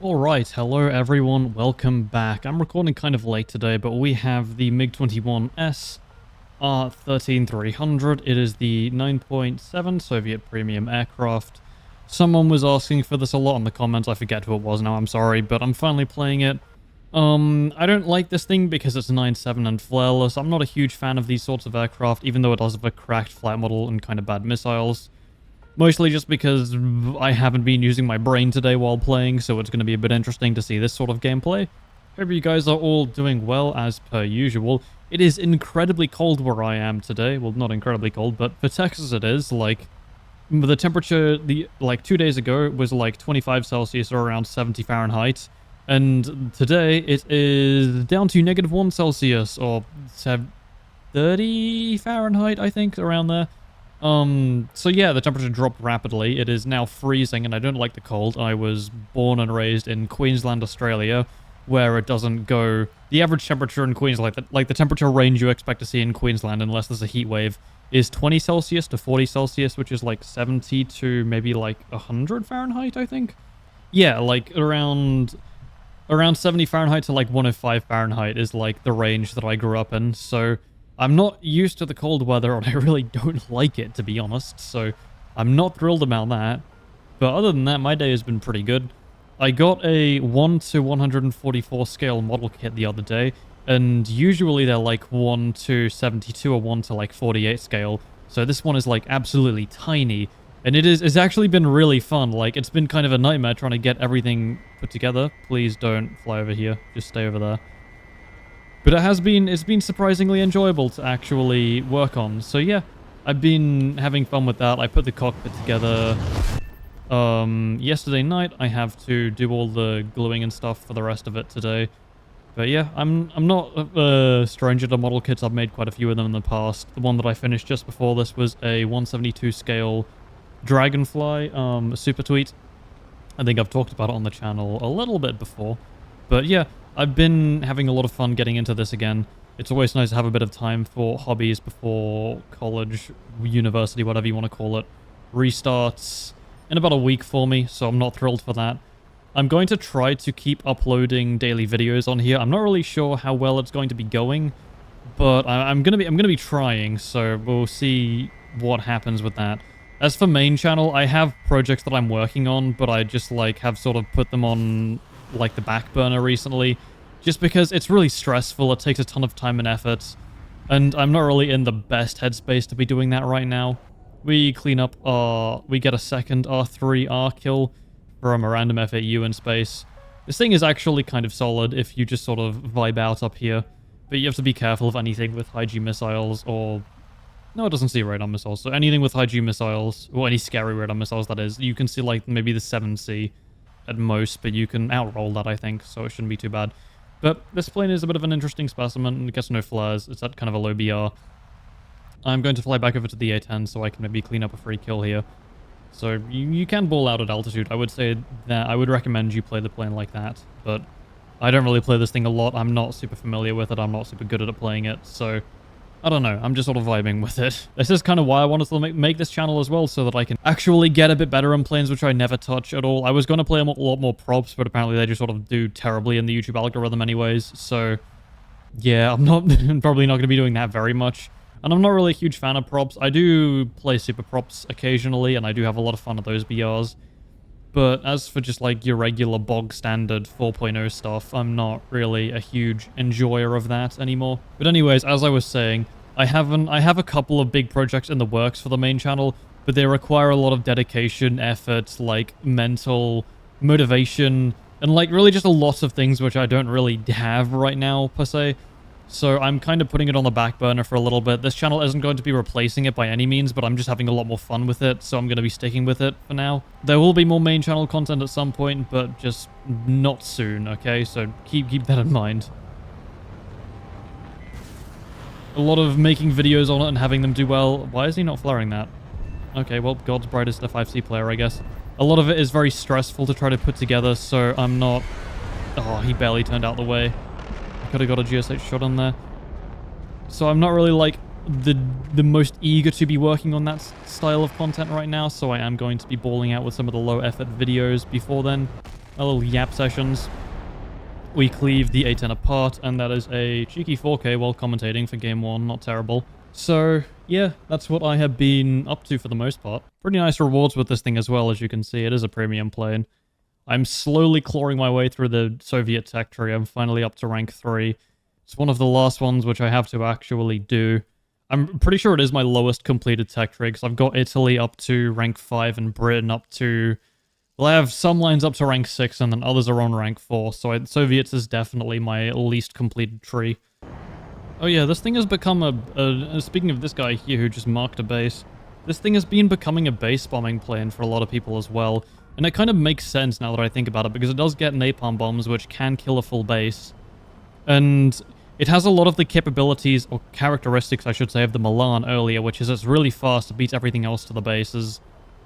Alright, hello everyone, welcome back. I'm recording kind of late today, but we have the MiG-21S R13300. It is the 9.7 Soviet premium aircraft. Someone was asking for this a lot in the comments, I forget who it was now, I'm sorry, but I'm finally playing it. I don't like this thing because it's 9.7 and flareless. I'm not a huge fan of these sorts of aircraft, even though it does have a cracked flight model and kind of bad missiles. Mostly just because I haven't been using my brain today while playing, so it's going to be a bit interesting to see this sort of gameplay. Hope you guys are all doing well as per usual. It is incredibly cold where I am today. Well, not incredibly cold, but for Texas it is. Like, the temperature, 2 days ago, was like 25 Celsius or around 70 Fahrenheit. And today it is down to -1 Celsius or 30 Fahrenheit, I think, around there. So yeah, the temperature dropped rapidly. It is now freezing, and I don't like the cold. I was born and raised in Queensland, Australia, where it doesn't go... The average temperature in Queensland, like the temperature range you expect to see in Queensland, unless there's a heat wave, is 20 Celsius to 40 Celsius, which is like 70 to maybe like 100 Fahrenheit, I think? Yeah, like around 70 Fahrenheit to like 105 Fahrenheit is like the range that I grew up in, so... I'm not used to the cold weather, and I really don't like it, to be honest, so I'm not thrilled about that. But other than that, my day has been pretty good. I got a 1 to 144 scale model kit the other day, and usually they're like 1 to 72 or 1 to like 48 scale, so this one is like absolutely tiny, and it's actually been really fun. Like, it's been kind of a nightmare trying to get everything put together. Please don't fly over here, just stay over there. But it's been surprisingly enjoyable to actually work on. So yeah, I've been having fun with that. I put the cockpit together yesterday night. I have to do all the gluing and stuff for the rest of it today. But yeah, I'm not a stranger to model kits. I've made quite a few of them in the past. The one that I finished just before this was a 172 scale Dragonfly Super Tweet. I think I've talked about it on the channel a little bit before. But yeah, I've been having a lot of fun getting into this again. It's always nice to have a bit of time for hobbies before college, university, whatever you want to call it, restarts in about a week for me, so I'm not thrilled for that. I'm going to try to keep uploading daily videos on here. I'm not really sure how well it's going to be going, but I'm gonna be trying, so we'll see what happens with that. As for main channel, I have projects that I'm working on, but I just like have sort of put them on like the back burner recently, just because it's really stressful. It takes a ton of time and effort, and I'm not really in the best headspace to be doing that right now. We clean up we get a second R3R kill from a random FAU in space. This thing is actually kind of solid if you just sort of vibe out up here, but you have to be careful of anything with high G missiles or... No, it doesn't see radar missiles, so anything with high G missiles, or any scary radar missiles that is, you can see like maybe the 7C at most, but you can outroll that, I think, so it shouldn't be too bad. But this plane is a bit of an interesting specimen. It gets no flares. It's at kind of a low BR. I'm going to fly back over to the A10 so I can maybe clean up a free kill here. So you can ball out at altitude. I would say that I would recommend you play the plane like that, but I don't really play this thing a lot. I'm not super familiar with it. I'm not super good at playing it, so... I don't know, I'm just sort of vibing with it. This is kind of why I wanted to make this channel as well, so that I can actually get a bit better on planes, which I never touch at all. I was going to play a lot more props, but apparently they just sort of do terribly in the YouTube algorithm anyways, so... Yeah, I'm probably not going to be doing that very much. And I'm not really a huge fan of props. I do play super props occasionally, and I do have a lot of fun at those BRs. But as for just like your regular bog standard 4.0 stuff, I'm not really a huge enjoyer of that anymore. But anyways, as I was saying, I have a couple of big projects in the works for the main channel, but they require a lot of dedication, effort, like mental motivation, and like really just a lot of things which I don't really have right now per se. So I'm kind of putting it on the back burner for a little bit. This channel isn't going to be replacing it by any means, but I'm just having a lot more fun with it, so I'm going to be sticking with it for now. There will be more main channel content at some point, but just not soon, okay? So keep that in mind. A lot of making videos on it and having them do well. Why is he not flaring that? Okay, well, God's brightest F5C player, I guess. A lot of it is very stressful to try to put together, so I'm not... Oh, he barely turned out the way. Could have got a GSH shot on there. So I'm not really like the most eager to be working on that style of content right now, so I am going to be balling out with some of the low effort videos before then. our little yap sessions. We cleave the A10 apart, and that is a cheeky 4K while commentating for Game 1, not terrible. So, yeah, that's what I have been up to for the most part. Pretty nice rewards with this thing as well, as you can see. It is a premium plane. I'm slowly clawing my way through the Soviet tech tree. I'm finally up to rank 3. It's one of the last ones which I have to actually do. I'm pretty sure it is my lowest completed tech tree, because I've got Italy up to rank 5 and Britain up to... Well, I have some lines up to rank 6, and then others are on rank 4, so Soviets is definitely my least completed tree. Oh yeah, this thing has become speaking of this guy here who just marked a base, this thing has been becoming a base bombing plane for a lot of people as well, and it kind of makes sense now that I think about it, because it does get napalm bombs, which can kill a full base, and it has a lot of the capabilities, or characteristics I should say, of the Milan earlier, which is it's really fast, it beats everything else to the bases,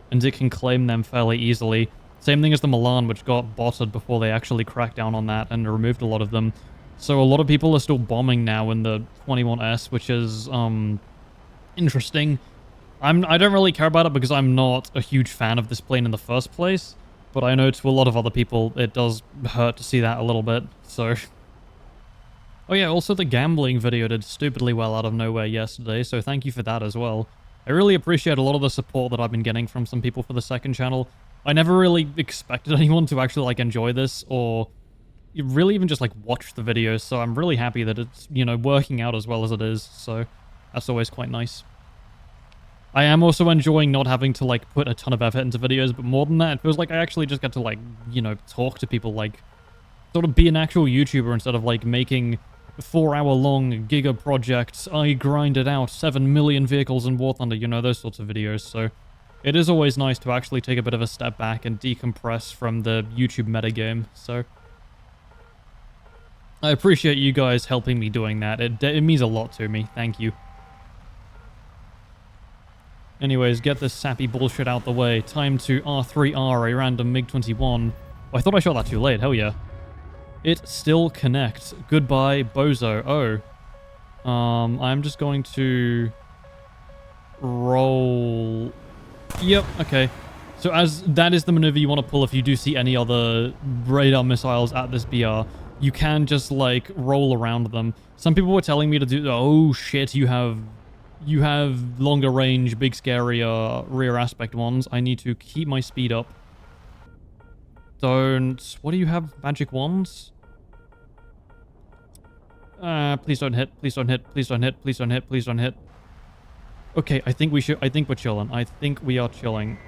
and it can claim them fairly easily. Same thing as the Milan, which got botted before they actually cracked down on that and removed a lot of them. So a lot of people are still bombing now in the 21S, which is, interesting. I don't really care about it because I'm not a huge fan of this plane in the first place, but I know to a lot of other people it does hurt to see that a little bit, so... Oh yeah, also the gambling video did stupidly well out of nowhere yesterday, so thank you for that as well. I really appreciate a lot of the support that I've been getting from some people for the second channel. I never really expected anyone to actually, like, enjoy this, or really even just, like, watch the videos, so I'm really happy that it's, you know, working out as well as it is, so that's always quite nice. I am also enjoying not having to, like, put a ton of effort into videos, but more than that, it feels like I actually just get to, like, you know, talk to people, like, sort of be an actual YouTuber instead of, like, making 4-hour-long Giga projects, I grinded out 7 million vehicles in War Thunder, you know, those sorts of videos, so it is always nice to actually take a bit of a step back and decompress from the YouTube metagame, so I appreciate you guys helping me doing that. It means a lot to me, thank you. Anyways, get this sappy bullshit out the way. Time to R3R, a random MiG-21. Oh, I thought I shot that too late, hell yeah. It still connects. Goodbye, bozo. Oh. I'm just going to... roll... Yep, okay. So as that is the maneuver you want to pull if you do see any other radar missiles at this BR. You can just, like, roll around them. Some people were telling me to do... Oh, shit, you have longer range, big, scarier rear aspect ones. I need to keep my speed up. Don't... What do you have? Magic wands? Please don't hit. Please don't hit. Please don't hit. Please don't hit. Please don't hit. Okay, I think we're chilling. I think we are chilling.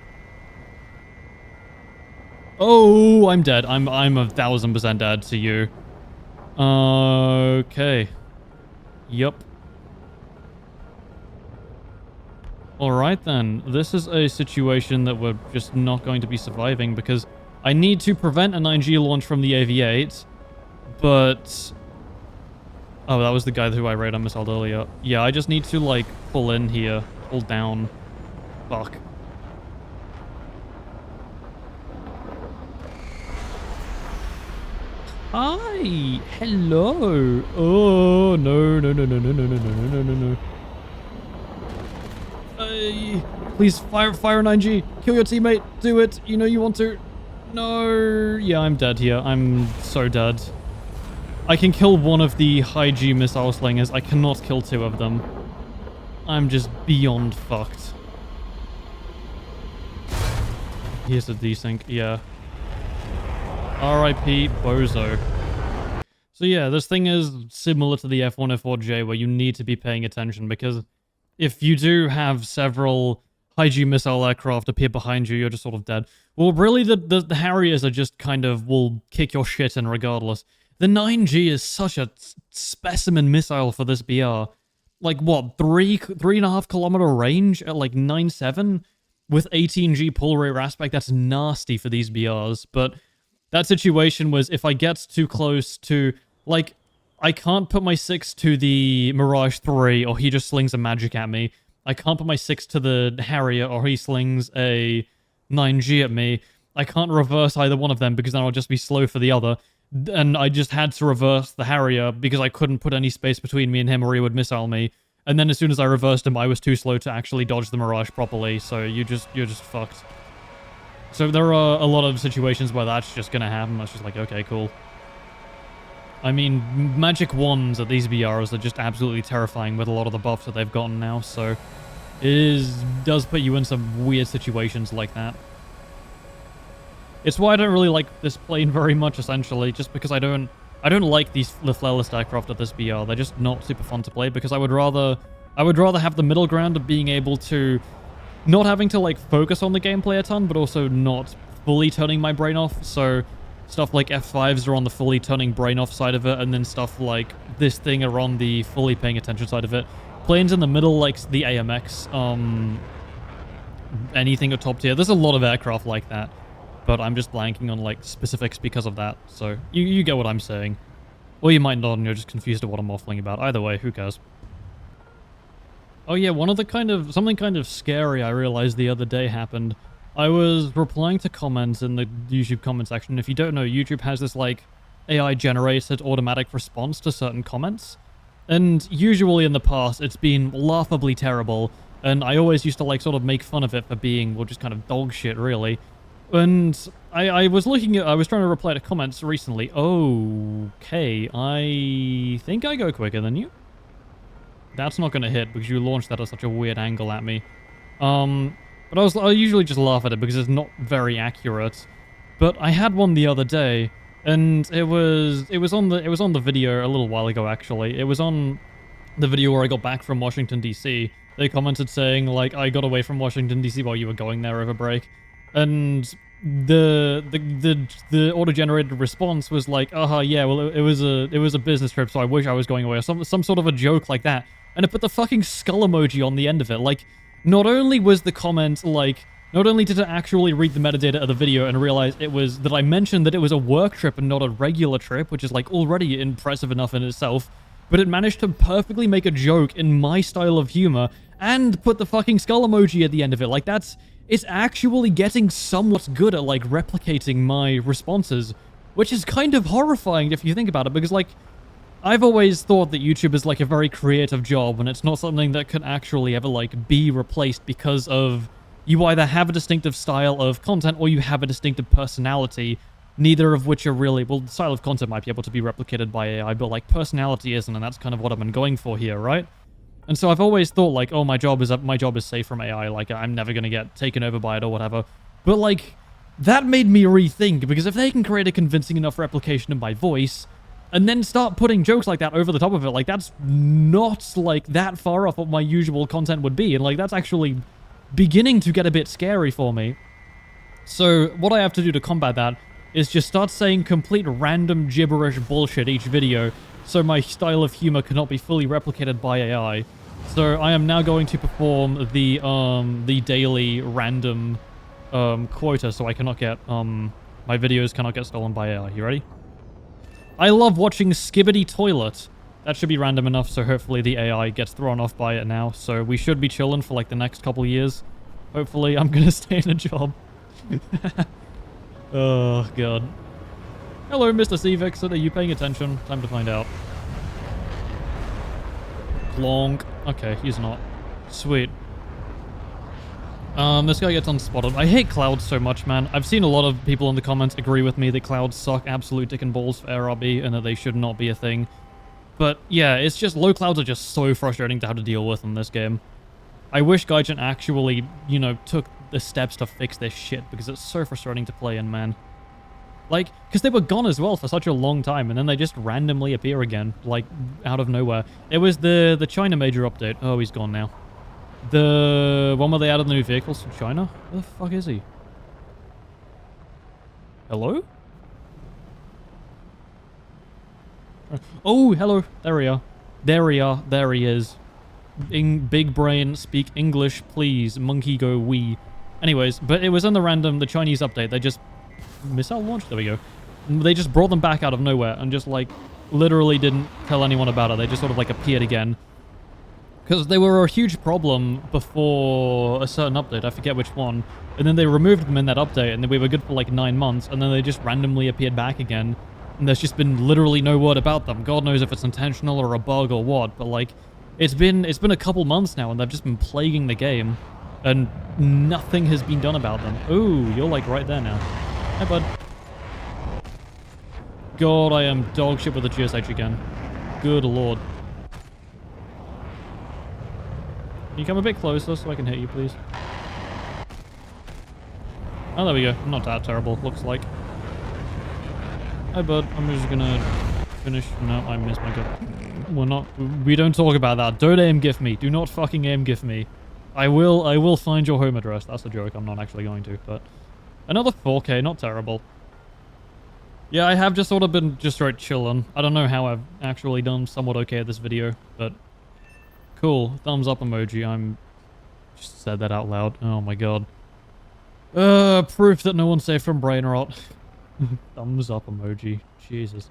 Oh, I'm dead. I'm 1000% dead to you. Okay. Yup. Alright then. This is a situation that we're just not going to be surviving because I need to prevent a 9G launch from the AV-8, but... Oh, that was the guy who I radar missiled earlier. Yeah, I just need to, like, pull in here. Pull down. Fuck. Hi! Hello! Oh, no, no, no, no, no, no, no, no, no, no, no. Please, fire 9G! Kill your teammate! Do it! You know you want to! No! Yeah, I'm dead here. I'm so dead. I can kill one of the high G missile slingers. I cannot kill 2 of them. I'm just beyond fucked. Here's the desync. Yeah. R.I.P. Bozo. So yeah, this thing is similar to the F1F4J where you need to be paying attention because if you do have several high G missile aircraft appear behind you, you're just sort of dead. Well, really, the Harriers are just kind of will kick your shit in regardless. The 9G is such a specimen missile for this BR. Like, what, 3.5 kilometer range at, like, 9.7? With 18G pull rear aspect, that's nasty for these BRs. But that situation was, if I get too close to, like, I can't put my 6 to the Mirage 3, or he just slings a magic at me. I can't put my 6 to the Harrier, or he slings a 9G at me. I can't reverse either one of them, because then I'll just be slow for the other. And I just had to reverse the Harrier because I couldn't put any space between me and him or he would missile me. And then as soon as I reversed him, I was too slow to actually dodge the Mirage properly, so you're just fucked. So there are a lot of situations where that's just gonna happen. That's just like, okay, cool. I mean, magic wands at these BRs are just absolutely terrifying with a lot of the buffs that they've gotten now, so does put you in some weird situations like that. It's why I don't really like this plane very much, essentially, just because I don't like the flawless aircraft at this BR. They're just not super fun to play, because I would rather have the middle ground of being able to not having to like focus on the gameplay a ton, but also not fully turning my brain off. So stuff like F5s are on the fully turning brain off side of it, and then stuff like this thing are on the fully paying attention side of it. Planes in the middle, like the AMX, anything at top tier. There's a lot of aircraft like that, but I'm just blanking on like specifics because of that. So you get what I'm saying. Or you might not, and you're just confused at what I'm waffling about. Either way, who cares? Oh yeah, something kind of scary I realized the other day happened. I was replying to comments in the YouTube comment section. If you don't know, YouTube has this like AI-generated automatic response to certain comments. And usually in the past, it's been laughably terrible. And I always used to like sort of make fun of it for being, well, just kind of dog shit, really. And I was trying to reply to comments recently. Okay, I think I go quicker than you. That's not going to hit because you launched that at such a weird angle at me. But I usually just laugh at it because it's not very accurate. But I had one the other day, and it was on the video a little while ago, actually. It was on the video where I got back from Washington DC. They commented saying like, I got away from Washington DC while you were going there over break. And the auto-generated response was like, yeah, well, it was a business trip, so I wish I was going away, or some sort of a joke like that. And it put the fucking skull emoji on the end of it. Like, not only was the comment like, not only did it actually read the metadata of the video and realize that I mentioned that it was a work trip and not a regular trip, which is like already impressive enough in itself, but it managed to perfectly make a joke in my style of humor and put the fucking skull emoji at the end of it. Like, it's actually getting somewhat good at, like, replicating my responses, which is kind of horrifying if you think about it, because, like, I've always thought that YouTube is, like, a very creative job, and it's not something that can actually ever, like, be replaced because of you either have a distinctive style of content or you have a distinctive personality, neither of which are really, well, the style of content might be able to be replicated by AI, but, like, personality isn't, and that's kind of what I've been going for here, right? And so I've always thought, like, oh, my job is safe from AI, like, I'm never gonna get taken over by it or whatever. But, like, that made me rethink, because if they can create a convincing enough replication of my voice, and then start putting jokes like that over the top of it, like, that's not, like, that far off what my usual content would be, and, like, that's actually beginning to get a bit scary for me. So, what I have to do to combat that is just start saying complete random gibberish bullshit each video, so my style of humor cannot be fully replicated by AI. So I am now going to perform the daily random quota, so I cannot get my videos cannot get stolen by AI. You ready? I love watching Skibidi Toilet. That should be random enough, so hopefully the AI gets thrown off by it now. So we should be chilling for like the next couple years. Hopefully I'm gonna stay in a job. Oh god. Hello, Mr. C-Vixen. Are you paying attention? Time to find out. Plonk. Okay, he's not. Sweet. This guy gets unspotted. I hate clouds so much, man. I've seen a lot of people in the comments agree with me that clouds suck absolute dick and balls for ARB and that they should not be a thing. But yeah, it's just, low clouds are just so frustrating to have to deal with in this game. I wish Gaijin actually, you know, took the steps to fix this shit, because it's so frustrating to play in, man. Like, because they were gone as well for such a long time, and then they just randomly appear again, like, out of nowhere. It was the China major update. Oh, he's gone now. The one where they added the new vehicles from China? Where the fuck is he? Hello? Oh, hello. There we are. There we are. There he is. Big brain, speak English, please. Monkey go wee. Anyways, but it was in the Chinese update. They just... Missile launch? There we go. They just brought them back out of nowhere and just, like, literally didn't tell anyone about it. They just sort of, like, appeared again. Because they were a huge problem before a certain update. I forget which one. And then they removed them in that update, and then we were good for, like, 9 months. And then they just randomly appeared back again. And there's just been literally no word about them. God knows if it's intentional or a bug or what. But, like, it's been a couple months now, and they've just been plaguing the game. and nothing has been done about them. Ooh, you're like right there now. Hi, bud. God, I am dog shit with the GSH again. Good lord. Can you come a bit closer so I can hit you, please? Oh, there we go. Not that terrible, looks like. Hi, bud. I'm just gonna finish. No, I missed my gun. We don't talk about that. Don't aim gift me. Do not fucking aim gift me. I will find your home address. That's a joke. I'm not actually going to, but another 4K, not terrible. Yeah, I have just sort of been just straight chilling. I don't know how I've actually done somewhat okay at this video, but cool. Thumbs up emoji. I'm just said that out loud. Oh my god. Proof that no one's safe from brain rot. Thumbs up emoji. Jesus.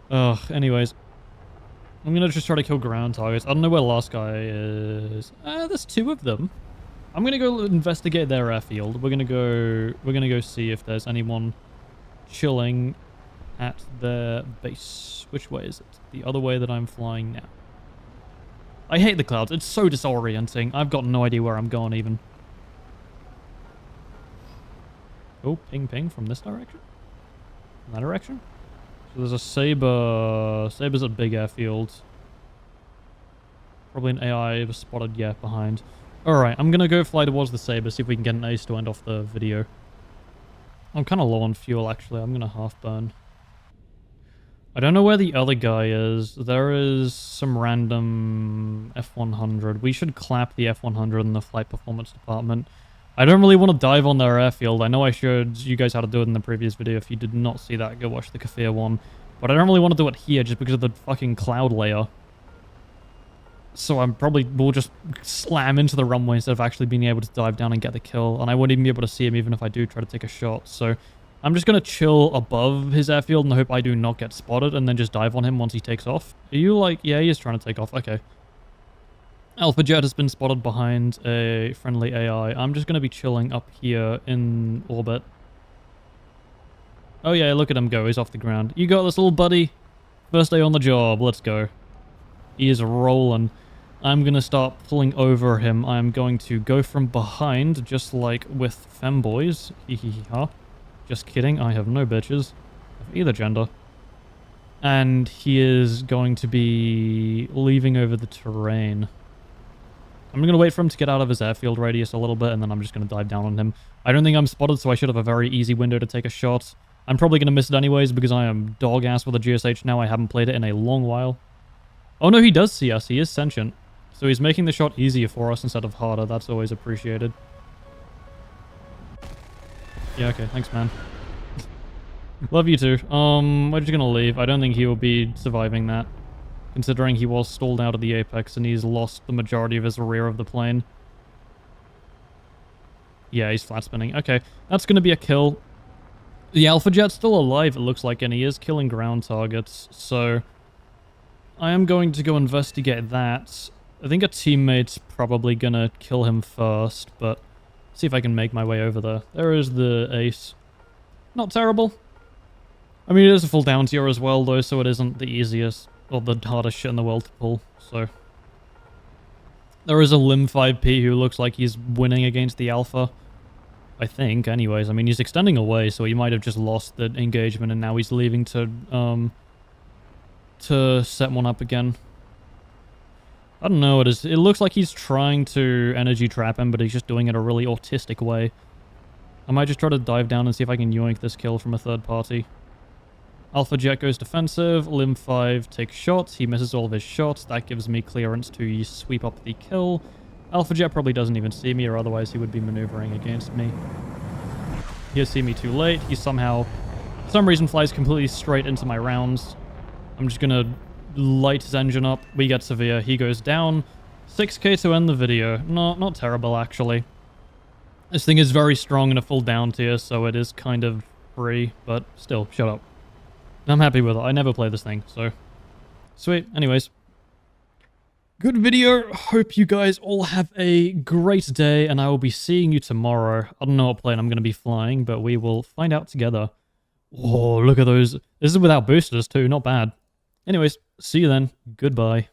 Ugh, anyways. I'm gonna just try to kill ground targets. I don't know where the last guy is. There's 2 of them. I'm gonna go investigate their airfield. We're gonna go see if there's anyone chilling at their base. Which way is it? The other way that I'm flying now. I hate the clouds. It's so disorienting. I've got no idea where I'm going even. Oh, ping ping from this direction? From that direction? So there's a Saber. Saber's at big airfield. Probably an AI was spotted, yeah, behind. Alright, I'm gonna go fly towards the Saber, see if we can get an ace to end off the video. I'm kind of low on fuel, actually. I'm gonna half burn. I don't know where the other guy is. There is some random F-100. We should clap the F-100 in the flight performance department. I don't really want to dive on their airfield. I know I showed you guys how to do it in the previous video. If you did not see that, go watch the Kafir one. But I don't really want to do it here just because of the fucking cloud layer. So I'm probably will just slam into the runway instead of actually being able to dive down and get the kill. And I won't even be able to see him even if I do try to take a shot. So I'm just going to chill above his airfield and hope I do not get spotted and then just dive on him once he takes off. Are you like... Yeah, he is trying to take off. Okay. Alpha Jet has been spotted behind a friendly AI. I'm just going to be chilling up here in orbit. Oh yeah, look at him go. He's off the ground. You got this, little buddy. First day on the job. Let's go. He is rolling. I'm going to start pulling over him. I'm going to go from behind, just like with femboys. Hee-hee-ha. Just kidding. I have no bitches of either gender. And he is going to be leaving over the terrain. I'm going to wait for him to get out of his airfield radius a little bit, and then I'm just going to dive down on him. I don't think I'm spotted, so I should have a very easy window to take a shot. I'm probably going to miss it anyways, because I am dog-ass with a GSH now. I haven't played it in a long while. Oh no, he does see us. He is sentient. So he's making the shot easier for us instead of harder. That's always appreciated. Yeah, okay. Thanks, man. Love you too. We're just going to leave. I don't think he will be surviving that, considering he was stalled out of the apex and he's lost the majority of his rear of the plane. Yeah, he's flat spinning. Okay, that's going to be a kill. The Alpha Jet's still alive, it looks like, and he is killing ground targets, so I am going to go investigate that. I think a teammate's probably going to kill him first, but see if I can make my way over there. There is the ace. Not terrible. I mean, it is a full down tier as well, though, so it isn't the easiest or the hardest shit in the world to pull, so. There is a Lim 5P who looks like he's winning against the Alpha. I think, anyways. I mean, he's extending away, so he might have just lost the engagement, and now he's leaving to set one up again. I don't know, it looks like he's trying to energy trap him, but he's just doing it a really autistic way. I might just try to dive down and see if I can yoink this kill from a third party. Alpha Jet goes defensive, Lim 5 takes shots, he misses all of his shots, that gives me clearance to sweep up the kill. Alpha Jet probably doesn't even see me, or otherwise he would be maneuvering against me. He'll see me too late, he somehow, for some reason, flies completely straight into my rounds. I'm just gonna light his engine up, we get severe, he goes down. 6k to end the video. Not terrible, actually. This thing is very strong in a full down tier, so it is kind of free, but still, shut up. I'm happy with it. I never play this thing, so... Sweet. Anyways. Good video. Hope you guys all have a great day, and I will be seeing you tomorrow. I don't know what plane I'm going to be flying, but we will find out together. Oh, look at those. This is without boosters, too. Not bad. Anyways, see you then. Goodbye.